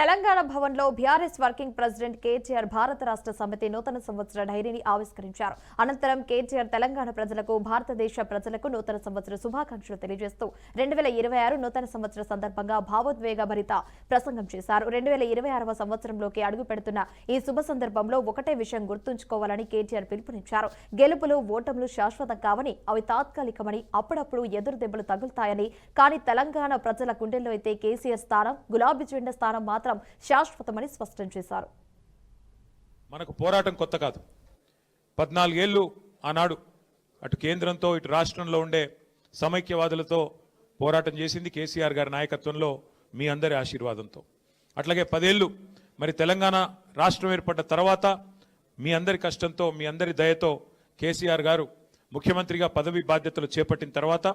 తెలంగాణ భవన్లో BRS working president KTR భారత రాష్ట్ర సమితి నూతన సంవత్సర డైరీని ఆవిష్కరించారు. అనంతరం కేటీఆర్ తెలంగాణ ప్రజలకు, భారతదేశ ప్రజలకు నూతన సంవత్సర శుభాకాంక్షలు తెలియజేస్తూ 2026 నూతన సంవత్సర సందర్భంగా భావోద్వేగభరిత ప్రసంగం చేశారు. 2026వ సంవత్సరంలోకి అడుగు పెడుతున్న ఈ శుభ సందర్భంలో ఒకటే విషయం గుర్తుంచుకోవాలని కేటీఆర్ పిలుపునిచ్చారు. గెలుపులు, ఓటములు శాశ్వతం కావని, అవి తాత్కాలికమని, అప్పుడప్పుడు ఎదురు దెబ్బలు తగులుతాయని, కానీ తెలంగాణ ప్రజల గుండెల్లో అయితే కేసీఆర్ స్థానం, గులాబీ జెండా స్థానం మాత్రం శాశ్వతమని స్పష్టం చేశారు. మనకు పోరాటం కొత్త కాదు. 14 ఏళ్లు ఆనాడు అటు కేంద్రంతో ఇటు రాష్ట్రంలో ఉండే సమైక్యవాదులతో పోరాటం చేసింది కేసీఆర్ గారి నాయకత్వంలో, మీ అందరి ఆశీర్వాదంతో. అట్లాగే 10 ఏళ్లు మరి తెలంగాణ రాష్ట్రం ఏర్పడ్డ తర్వాత మీ అందరి కష్టంతో, మీ అందరి దయతో కేసీఆర్ గారు ముఖ్యమంత్రిగా పదవి బాధ్యతలు చేపట్టిన తర్వాత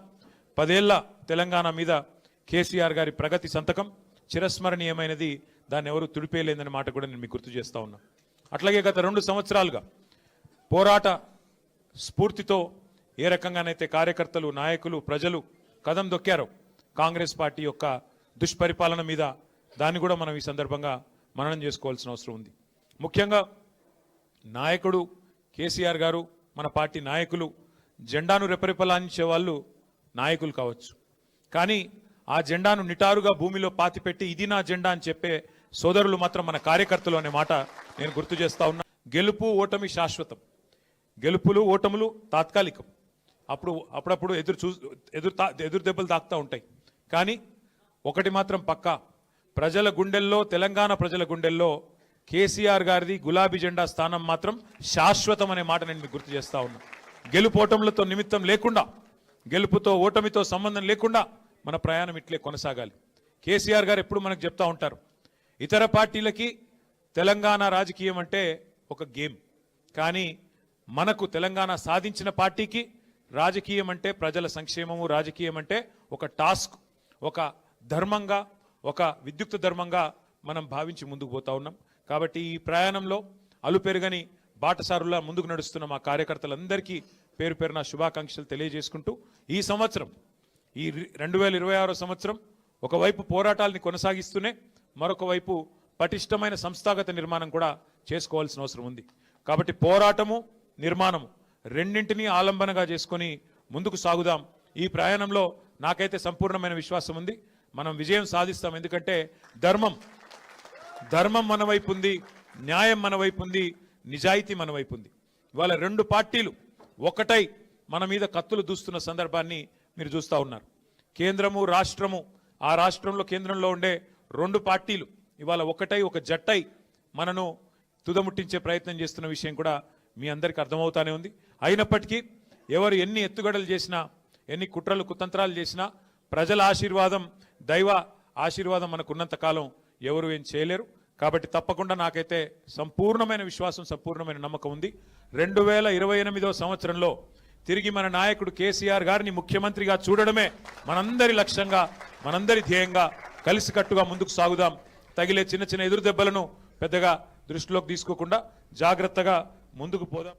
10 ఏళ్ల తెలంగాణ మీద కేసీఆర్ గారి ప్రగతి సంతకం చిరస్మరణీయమైనది. దాన్ని ఎవరు తుడిపేయలేదనే మాట కూడా నేను మీకు గుర్తు చేస్తా ఉన్నా. అట్లాగే గత 2 సంవత్సరాలుగా పోరాట స్ఫూర్తితో ఏ రకంగానైతే కార్యకర్తలు, నాయకులు, ప్రజలు కదం దొక్కారో కాంగ్రెస్ పార్టీ యొక్క దుష్పరిపాలన మీద, దాన్ని కూడా మనం ఈ సందర్భంగా మననం చేసుకోవాల్సిన అవసరం ఉంది. ముఖ్యంగా నాయకుడు కేసీఆర్ గారు, మన పార్టీ నాయకులు జెండాను రెపరెపలాంచే వాళ్ళు నాయకులు కావచ్చు, కానీ ఆ జెండాను నిటారుగా భూమిలో పాతిపెట్టి ఇది నా జెండా అని చెప్పే సోదరులు మాత్రం మన కార్యకర్తలు అనే మాట నేను గుర్తు చేస్తా ఉన్నా. గెలుపు, ఓటమి శాశ్వతం, గెలుపులు, ఓటములు తాత్కాలికం. అప్పుడప్పుడు ఎదురు దెబ్బలు తాకుతూ ఉంటాయి. కానీ ఒకటి మాత్రం పక్కా, ప్రజల గుండెల్లో, తెలంగాణ ప్రజల గుండెల్లో కేసీఆర్ గారిది గులాబీ జెండా స్థానం మాత్రం శాశ్వతం అనే మాట నేను మీకు గుర్తు చేస్తా ఉన్నా. గెలుపోటములతో నిమిత్తం లేకుండా, గెలుపుతో ఓటమితో సంబంధం లేకుండా మన ప్రయాణం ఇట్లే కొనసాగాలి. కేసీఆర్ గారు ఎప్పుడు మనకు చెప్తా ఉంటారు, ఇతర పార్టీలకి తెలంగాణ రాజకీయం అంటే ఒక గేమ్, కానీ మనకు తెలంగాణ సాధించిన పార్టీకి రాజకీయం అంటే ప్రజల సంక్షేమము, రాజకీయం అంటే ఒక టాస్క్, ఒక ధర్మంగా, ఒక విద్యుక్త ధర్మంగా మనం భావించి ముందుకు పోతా ఉన్నాం. కాబట్టి ఈ ప్రయాణంలో అలుపెరుగని బాటసారులా ముందుకు నడుస్తున్న మా కార్యకర్తలందరికీ పేరు పేరున శుభాకాంక్షలు తెలియజేసుకుంటూ, ఈ సంవత్సరం, ఈ 2026 సంవత్సరం ఒకవైపు పోరాటాలని కొనసాగిస్తూనే మరొక వైపు పటిష్టమైన సంస్థాగత నిర్మాణం కూడా చేసుకోవాల్సిన అవసరం ఉంది. కాబట్టి పోరాటము, నిర్మాణము రెండింటినీ ఆలంబనగా చేసుకొని ముందుకు సాగుదాం. ఈ ప్రయాణంలో నాకైతే సంపూర్ణమైన విశ్వాసం ఉంది, మనం విజయం సాధిస్తాం. ఎందుకంటే ధర్మం మన వైపు ఉంది, న్యాయం మన వైపు ఉంది, నిజాయితీ మన వైపు ఉంది. ఇవాళ 2 పార్టీలు ఒకటై మన మీద కత్తులు దూస్తున్న సందర్భాన్ని మీరు చూస్తూ ఉన్నారు. కేంద్రము, రాష్ట్రము, ఆ రాష్ట్రంలో కేంద్రంలో ఉండే 2 పార్టీలు ఇవాళ ఒకటై, ఒక జట్టై మనను తుదముట్టించే ప్రయత్నం చేస్తున్న విషయం కూడా మీ అందరికీ అర్థమవుతానే ఉంది. అయినప్పటికీ ఎవరు ఎన్ని ఎత్తుగడలు చేసినా, ఎన్ని కుట్రలు కుతంత్రాలు చేసినా, ప్రజల ఆశీర్వాదం, దైవ ఆశీర్వాదం మనకున్నంత కాలం ఎవరు ఏం చేయలేరు. కాబట్టి తప్పకుండా నాకైతే సంపూర్ణమైన విశ్వాసం, సంపూర్ణమైన నమ్మకం ఉంది. 2028వ సంవత్సరంలో తిరిగి మన నాయకుడు కేసీఆర్ గారిని ముఖ్యమంత్రిగా చూడడమే మనందరి లక్ష్యంగా, మనందరి ధ్యేయంగా కలిసికట్టుగా ముందుకు సాగుదాం. తగిలే చిన్న చిన్న ఎదురు దెబ్బలను పెద్దగా దృష్టిలోకి తీసుకోకుండా జాగ్రత్తగా ముందుకు పోదాం.